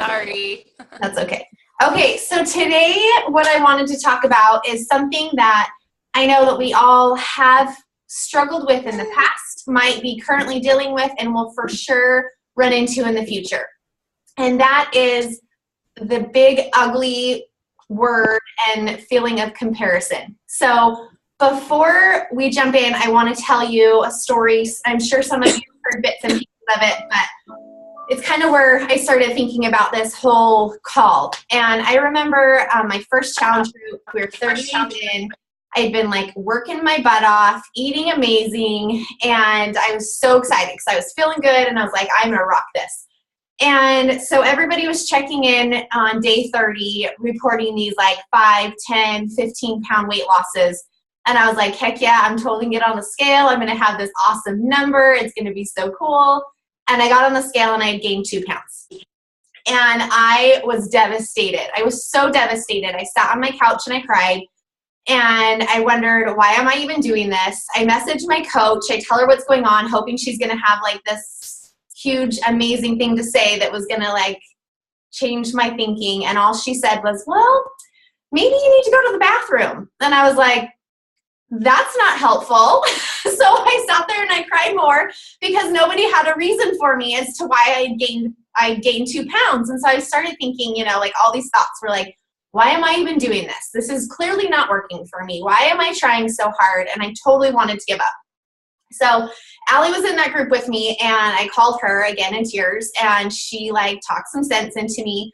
Sorry. That's okay. Okay, so today what I wanted to talk about is something that I know that we all have struggled with in the past, might be currently dealing with, and will for sure run into in the future. And that is the big, ugly word and feeling of comparison. So before we jump in, I want to tell you a story. I'm sure some of you have heard bits and pieces of it, but it's kind of where I started thinking about this whole call. And I remember my first challenge group, we were 30 days in. I'd been like working my butt off, eating amazing, and I was so excited because I was feeling good and I was like, I'm going to rock this. And so everybody was checking in on day 30, reporting these like 5, 10, 15-pound weight losses. And I was like, heck yeah, I'm totally going to get on the scale. I'm going to have this awesome number. It's going to be so cool. And I got on the scale and I had gained 2 pounds. And I was devastated. I was so devastated. I sat on my couch and I cried. And I wondered, why am I even doing this? I messaged my coach. I tell her what's going on, hoping she's going to have like this huge, amazing thing to say that was going to like change my thinking. And all she said was, well, maybe you need to go to the bathroom. And I was like, that's not helpful. So I sat there and I cried more because nobody had a reason for me as to why I gained 2 pounds. And so I started thinking, like all these thoughts were like, why am I even doing this? This is clearly not working for me. Why am I trying so hard? And I totally wanted to give up. So Allie was in that group with me and I called her again in tears and she like talked some sense into me.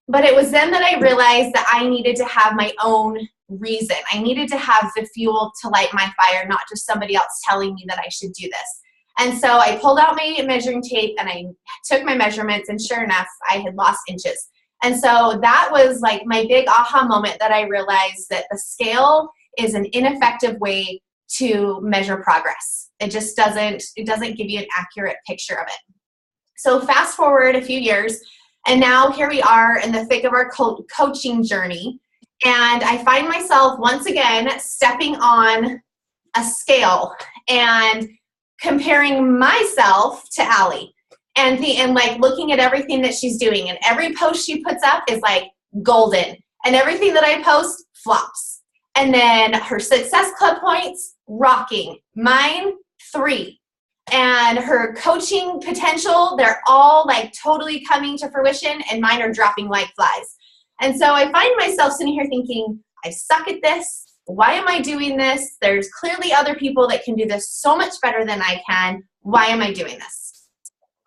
But it was then that I realized that I needed to have my own reason. I needed to have the fuel to light my fire, not just somebody else telling me that I should do this. And so I pulled out my measuring tape and I took my measurements and sure enough, I had lost inches. And so that was like my big aha moment that I realized that the scale is an ineffective way to measure progress. It doesn't give you an accurate picture of it. So fast forward a few years, and now here we are in the thick of our coaching journey. And I find myself once again stepping on a scale and comparing myself to Allie and like looking at everything that she's doing. And every post she puts up is like golden. And everything that I post flops. And then her Success Club points, rocking. Mine, 3. And her coaching potential, they're all like totally coming to fruition and mine are dropping like flies. And so I find myself sitting here thinking, I suck at this. Why am I doing this? There's clearly other people that can do this so much better than I can. Why am I doing this?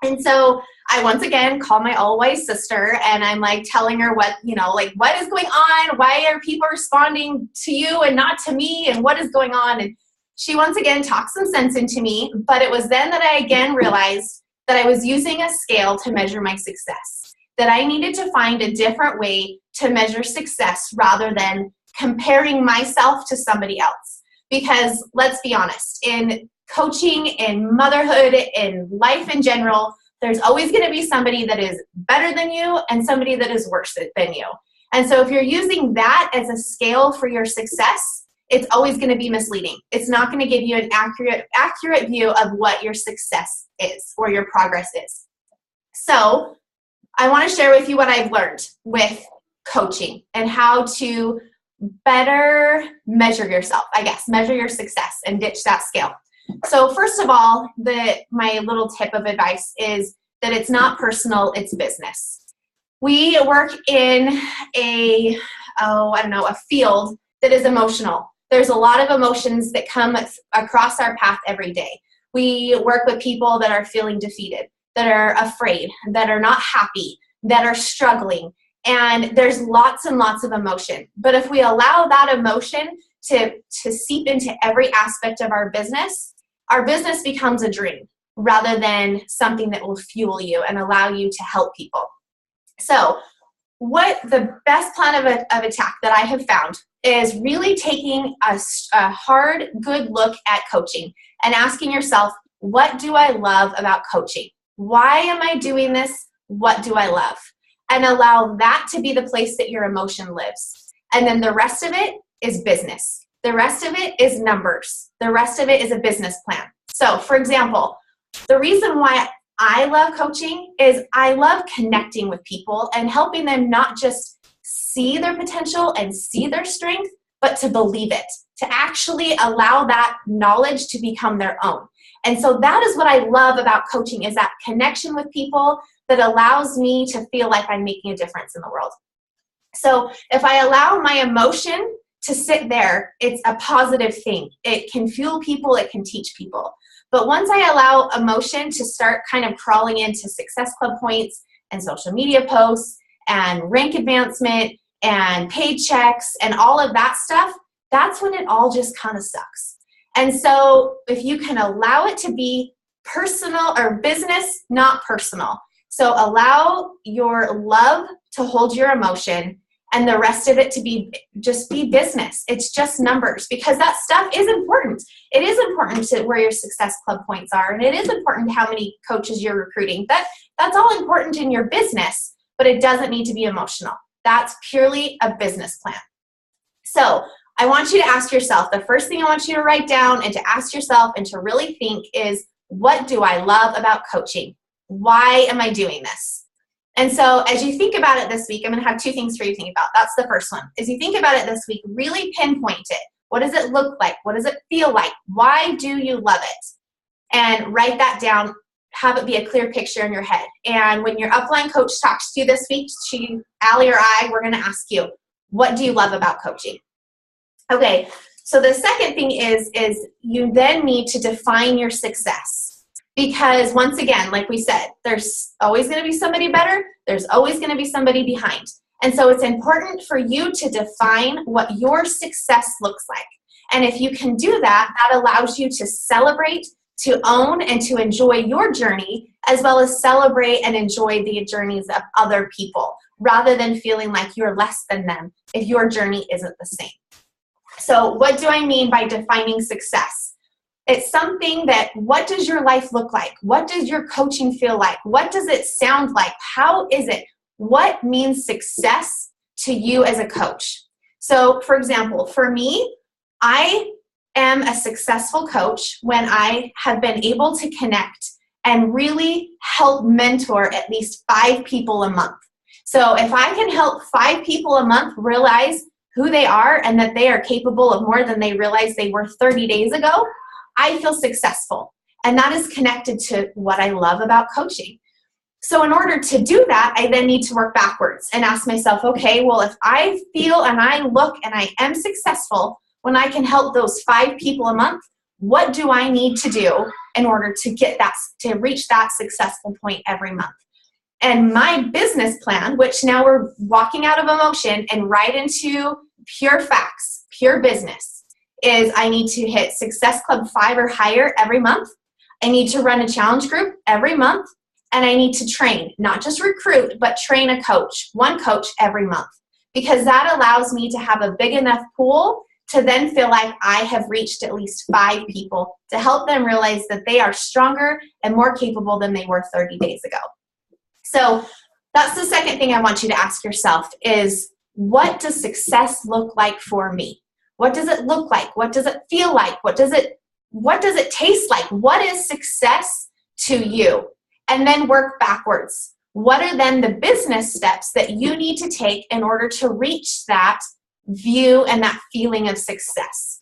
And so I once again call my all-wise sister and I'm like telling her what is going on? Why are people responding to you and not to me? And what is going on? And she once again talked some sense into me, but it was then that I again realized that I was using a scale to measure my success, that I needed to find a different way to measure success rather than comparing myself to somebody else. Because let's be honest, in coaching, in motherhood, in life in general, there's always going to be somebody that is better than you and somebody that is worse than you. And so if you're using that as a scale for your success, it's always going to be misleading. It's not going to give you an accurate view of what your success is or your progress is. So I want to share with you what I've learned with coaching and how to better measure yourself, measure your success and ditch that scale. So first of all, my little tip of advice is that it's not personal, it's business. We work in a field that is emotional. There's a lot of emotions that come across our path every day. We work with people that are feeling defeated, that are afraid, that are not happy, that are struggling. And there's lots and lots of emotion. But if we allow that emotion to seep into every aspect of our business becomes a dream rather than something that will fuel you and allow you to help people. So what the best plan of attack that I have found is really taking a hard, good look at coaching and asking yourself, what do I love about coaching? Why am I doing this? What do I love? And allow that to be the place that your emotion lives. And then the rest of it is business. The rest of it is numbers. The rest of it is a business plan. So, for example, the reason why I love coaching is I love connecting with people and helping them not just see their potential and see their strength, but to believe it, to actually allow that knowledge to become their own. And so that is what I love about coaching, is that connection with people that allows me to feel like I'm making a difference in the world. So if I allow my emotion to sit there, it's a positive thing. It can fuel people, it can teach people. But once I allow emotion to start kind of crawling into Success Club points and social media posts and rank advancement and paychecks and all of that stuff, that's when it all just kind of sucks. And so if you can allow it to be personal or business, not personal. So allow your love to hold your emotion and the rest of it to be just be business. It's just numbers, because that stuff is important. It is important to where your Success Club points are, and it is important how many coaches you're recruiting. That's all important in your business, but it doesn't need to be emotional. That's purely a business plan. So I want you to ask yourself, the first thing I want you to write down and to ask yourself and to really think is, what do I love about coaching? Why am I doing this? And so as you think about it this week, I'm going to have two things for you to think about. That's the first one. As you think about it this week, really pinpoint it. What does it look like? What does it feel like? Why do you love it? And write that down. Have it be a clear picture in your head. And when your upline coach talks to you this week, Allie or I, we're going to ask you, what do you love about coaching? Okay, so the second thing is you then need to define your success. Because once again, like we said, there's always going to be somebody better. There's always going to be somebody behind. And so it's important for you to define what your success looks like. And if you can do that, that allows you to celebrate, to own, and to enjoy your journey, as well as celebrate and enjoy the journeys of other people, rather than feeling like you're less than them if your journey isn't the same. So what do I mean by defining success? It's something that, what does your life look like? What does your coaching feel like? What does it sound like? How is it? What means success to you as a coach? So, for example, for me, I am a successful coach when I have been able to connect and really help mentor at least 5 people a month. So if I can help 5 people a month realize who they are and that they are capable of more than they realized they were 30 days ago, I feel successful. And that is connected to what I love about coaching. So in order to do that, I then need to work backwards and ask myself, okay, well, if I feel and I look and I am successful when I can help those 5 people a month, what do I need to do in order to get that, to reach that successful point every month? And my business plan, which now we're walking out of emotion and right into pure facts, pure business, is I need to hit Success Club 5 or higher every month. I need to run a challenge group every month. And I need to train, not just recruit, but train a coach, one coach every month. Because that allows me to have a big enough pool to then feel like I have reached at least 5 people to help them realize that they are stronger and more capable than they were 30 days ago. So that's the second thing I want you to ask yourself is, what does success look like for me? What does it look like? What does it feel like? What does it taste like? What is success to you? And then work backwards. What are then the business steps that you need to take in order to reach that view and that feeling of success?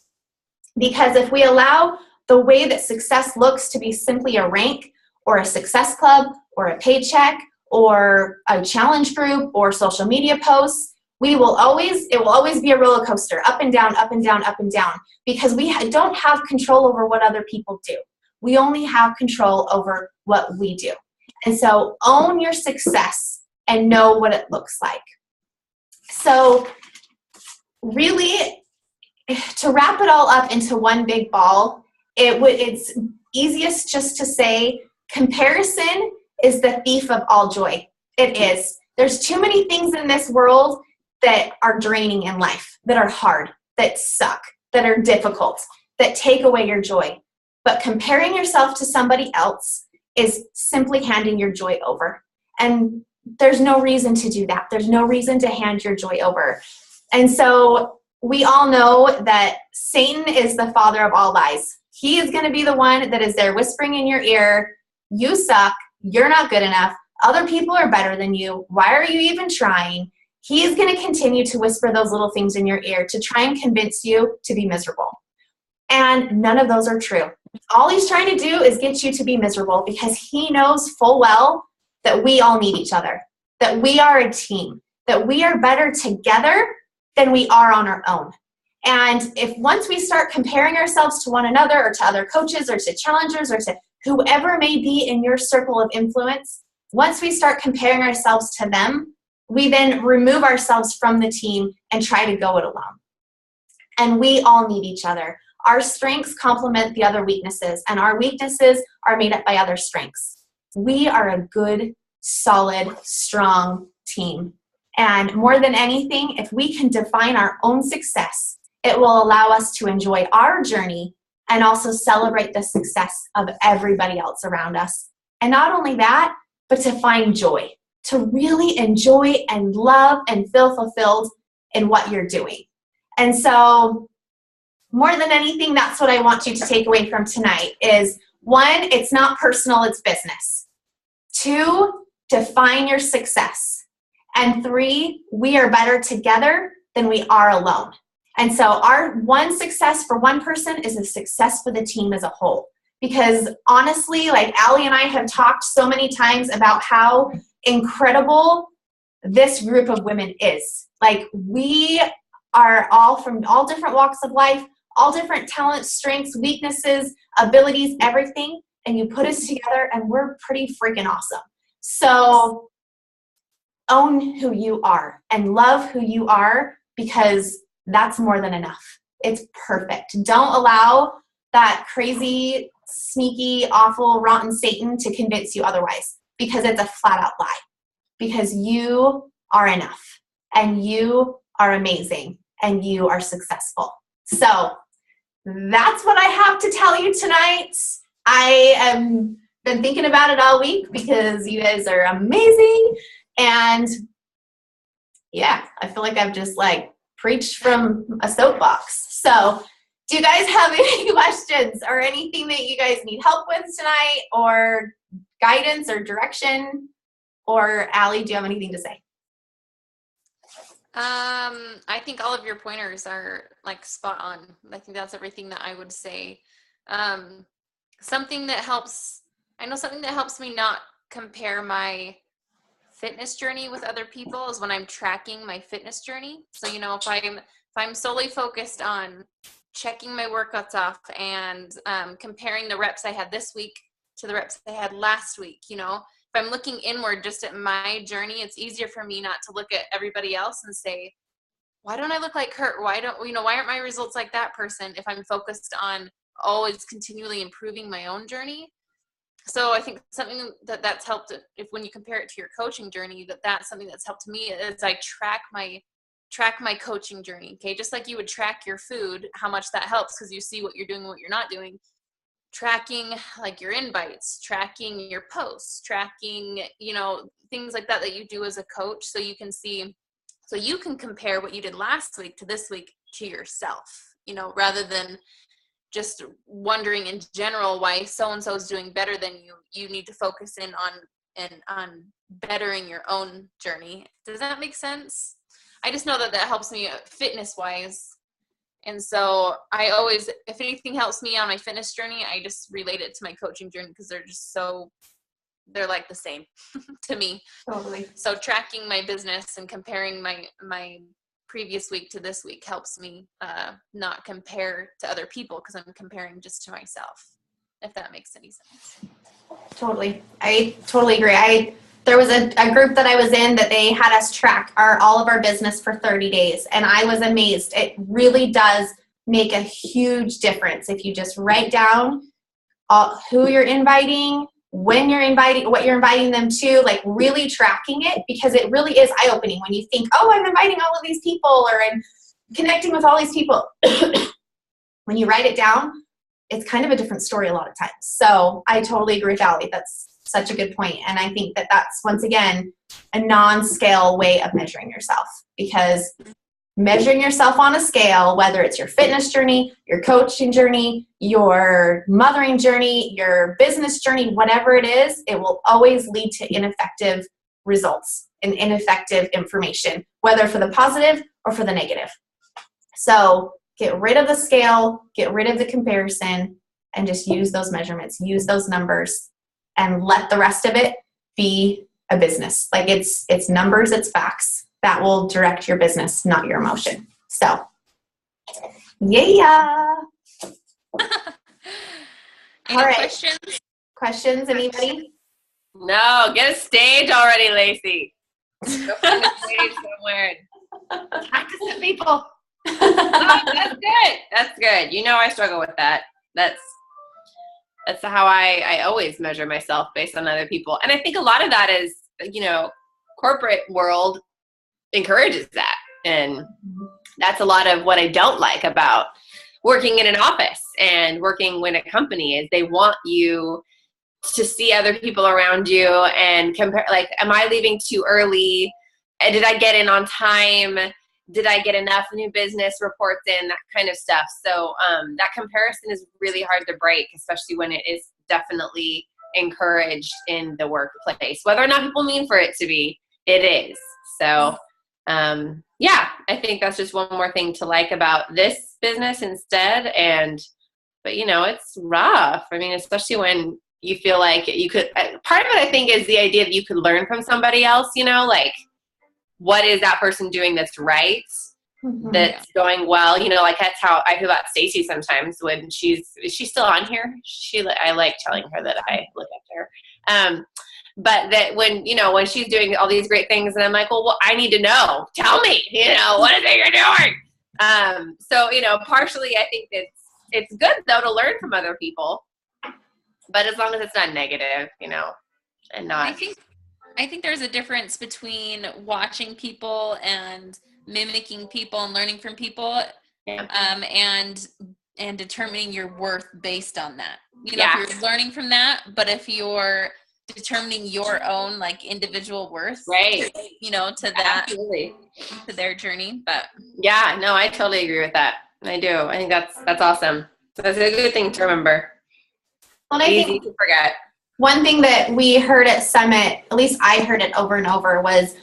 Because if we allow the way that success looks to be simply a rank or a Success Club or a paycheck or a challenge group or social media posts, it will always be a roller coaster, up and down, up and down, up and down, because we don't have control over what other people do. We only have control over what we do. And so own your success and know what it looks like. So really, to wrap it all up into one big ball, it's easiest just to say comparison is the thief of all joy. It is. There's too many things in this world that are draining in life, that are hard, that suck, that are difficult, that take away your joy. But comparing yourself to somebody else is simply handing your joy over. And there's no reason to do that. There's no reason to hand your joy over. And so we all know that Satan is the father of all lies. He is going to be the one that is there whispering in your ear, you suck, you're not good enough. Other people are better than you. Why are you even trying? He's going to continue to whisper those little things in your ear to try and convince you to be miserable. And none of those are true. All he's trying to do is get you to be miserable because he knows full well that we all need each other, that we are a team, that we are better together than we are on our own. And if once we start comparing ourselves to one another or to other coaches or to challengers or to whoever may be in your circle of influence, once we start comparing ourselves to them, we then remove ourselves from the team and try to go it alone. And we all need each other. Our strengths complement the other weaknesses, and our weaknesses are made up by other strengths. We are a good, solid, strong team. And more than anything, if we can define our own success, it will allow us to enjoy our journey and also celebrate the success of everybody else around us. And not only that, but to find joy, to really enjoy and love and feel fulfilled in what you're doing. And so more than anything, that's what I want you to take away from tonight is, one, it's not personal, it's business. Two, define your success. And three, we are better together than we are alone. And so our one success for one person is a success for the team as a whole. Because honestly, like Allie and I have talked so many times about how incredible this group of women is. Like, we are all from all different walks of life, all different talents, strengths, weaknesses, abilities, everything. And you put us together and we're pretty freaking awesome. So own who you are and love who you are, because that's more than enough. It's perfect. Don't allow that crazy, sneaky, awful, rotten Satan to convince you otherwise, because it's a flat out lie. Because you are enough and you are amazing and you are successful. So that's what I have to tell you tonight. I have been thinking about it all week because you guys are amazing. And yeah, I feel like I've just like preached from a soapbox. So do you guys have any questions or anything that you guys need help with tonight, or guidance or direction? Or Allie, do you have anything to say? I think all of your pointers are like spot on. I think that's everything that I would say. Something that helps me not compare my fitness journey with other people is when I'm tracking my fitness journey. So, if I'm solely focused on checking my workouts off and comparing the reps I had this week to the reps I had last week, if I'm looking inward just at my journey, it's easier for me not to look at everybody else and say, why don't I look like her? Why aren't my results like that person? If I'm focused on always continually improving my own journey. So I think something that's helped, if when you compare it to your coaching journey, that's something that's helped me, is I track my coaching journey. Okay. Just like you would track your food, how much that helps because you see what you're doing and what you're not doing. Tracking like your invites, tracking your posts, tracking, things like that you do as a coach, so you can see, so you can compare what you did last week to this week to yourself, rather than just wondering in general why so-and-so is doing better than you. You need to focus in on bettering your own journey. Does that make sense? I just know that helps me fitness wise. And so I always, if anything helps me on my fitness journey, I just relate it to my coaching journey because they're like the same to me. Totally. So tracking my business and comparing my previous week to this week helps me not compare to other people, because I'm comparing just to myself, if that makes any sense. Totally. I totally agree. There was a group that I was in that they had us track all of our business for 30 days. And I was amazed. It really does make a huge difference if you just write down who you're inviting, when you're inviting, what you're inviting them to, like really tracking it, because it really is eye-opening when you think, oh, I'm inviting all of these people, or I'm connecting with all these people. When you write it down, it's kind of a different story a lot of times. So I totally agree with Allie. That's such a good point. And I think that that's, once again, a non-scale way of measuring yourself, because measuring yourself on a scale, whether it's your fitness journey, your coaching journey, your mothering journey, your business journey, whatever it is, it will always lead to ineffective results and ineffective information, whether for the positive or for the negative. So get rid of the scale, get rid of the comparison, and just use those measurements, use those numbers, and let the rest of it be a business. Like it's numbers, it's facts that will direct your business, not your emotion. So, yeah. Any All right. questions? Questions, anybody? No, get a stage already, Lacey. Go find a stage somewhere. Practice it, people. Oh, that's good. That's good. You know I struggle with that. That's how I always measure myself based on other people. And I think a lot of that is, corporate world encourages that. And that's a lot of what I don't like about working in an office and working in a company is they want you to see other people around you and compare, like, am I leaving too early? Did I get in on time? Did I get enough new business reports in? That kind of stuff. So that comparison is really hard to break, especially when it is definitely encouraged in the workplace. Whether or not people mean for it to be, it is. So yeah, I think that's just one more thing to like about this business instead. But it's rough. I mean, especially when you feel like you could, part of it I think is the idea that you could learn from somebody else, like what is that person doing that's right, that's going well, like that's how I feel about Stacy sometimes when is she still on here? I like telling her that I look up to her. But that when she's doing all these great things and I'm like, well, I need to know, tell me, what is it you're doing? So, partially I think it's good though to learn from other people, but as long as it's not negative, and not. I think there's a difference between watching people and mimicking people and learning from people, and determining your worth based on that. If you're learning from that, but if you're determining your own like individual worth, right? To that, absolutely, to their journey. But yeah, no, I totally agree with that. I do. I think that's awesome. So that's a good thing to remember. Well, easy to forget. One thing that we heard at Summit, at least I heard it over and over, was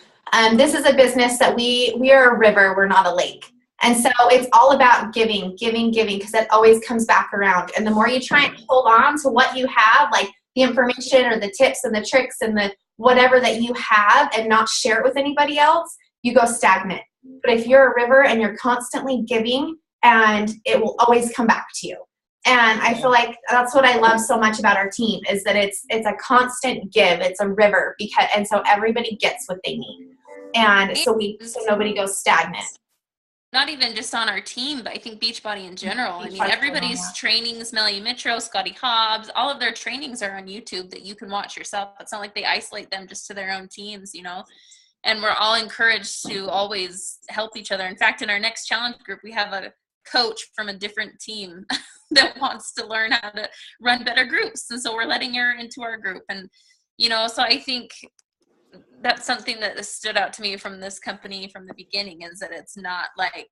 this is a business that we are a river, we're not a lake. And so it's all about giving, because it always comes back around. And the more you try and hold on to what you have, like the information or the tips and the tricks and the whatever that you have and not share it with anybody else, you go stagnant. But if you're a river and you're constantly giving, and it will always come back to you. And I feel like that's what I love so much about our team is that it's a constant give. It's a river and so everybody gets what they need. And so nobody goes stagnant. Not even just on our team, but I think Beachbody in general. Everybody's trainings, Melanie Mitro, Scotty Hobbs, all of their trainings are on YouTube that you can watch yourself. It's not like they isolate them just to their own teams, and we're all encouraged to always help each other. In fact, in our next challenge group, we have a coach from a different team that wants to learn how to run better groups. And so we're letting her into our group. And, so I think that's something that has stood out to me from this company from the beginning is that it's not like,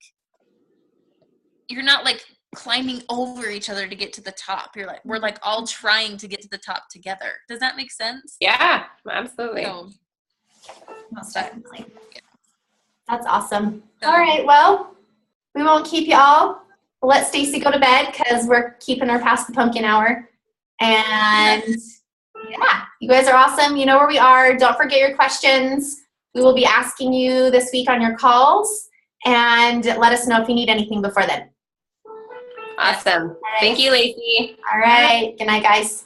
you're not like climbing over each other to get to the top. We're like all trying to get to the top together. Does that make sense? Yeah, absolutely. So, most definitely. Yeah. That's awesome. All right. Well, we won't keep you all. We'll let Stacy go to bed because we're keeping her past the pumpkin hour. And yeah, you guys are awesome. You know where we are. Don't forget your questions. We will be asking you this week on your calls. And let us know if you need anything before then. Awesome. Right. Thank you, Lacey. All right. Good night, guys.